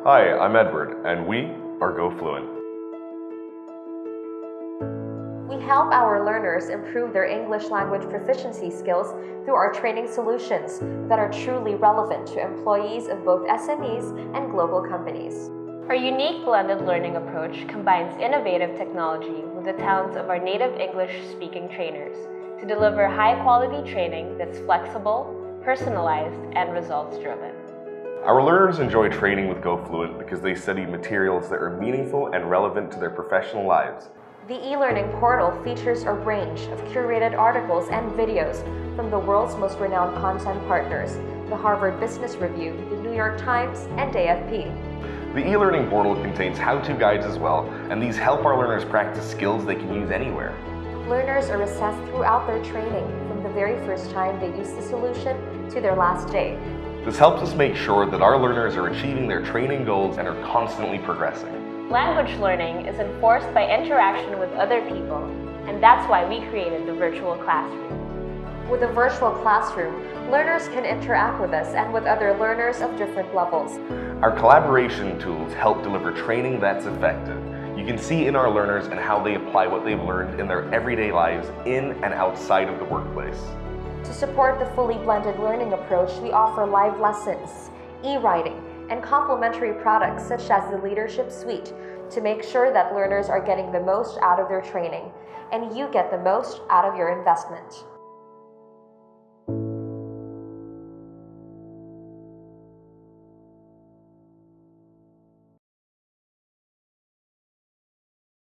Hi, I'm Edward, and we are goFLUENT. We help our learners improve their English language proficiency skills through our training solutions that are truly relevant to employees of both SMEs and global companies. Our unique blended learning approach combines innovative technology with the talents of our native English-speaking trainers to deliver high-quality training that's flexible, personalized, and results-driven. Our learners enjoy training with goFLUENT because they study materials that are meaningful and relevant to their professional lives. The eLearning portal features a range of curated articles and videos from the world's most renowned content partners, the Harvard Business Review, the New York Times, and AFP. The eLearning portal contains how-to guides as well, and these help our learners practice skills they can use anywhere. Learners are assessed throughout their training, from the very first time they use the solution to their last day. This helps us make sure that our learners are achieving their training goals and are constantly progressing. Language learning is enforced by interaction with other people, and that's why we created the virtual classroom. With a virtual classroom, learners can interact with us and with other learners of different levels. Our collaboration tools help deliver training that's effective. You can see in our learners and how they apply what they've learned in their everyday lives in and outside of the workplace. To support the fully blended learning approach, we offer live lessons, e-writing, and complementary products such as the Leadership Suite to make sure that learners are getting the most out of their training and you get the most out of your investment.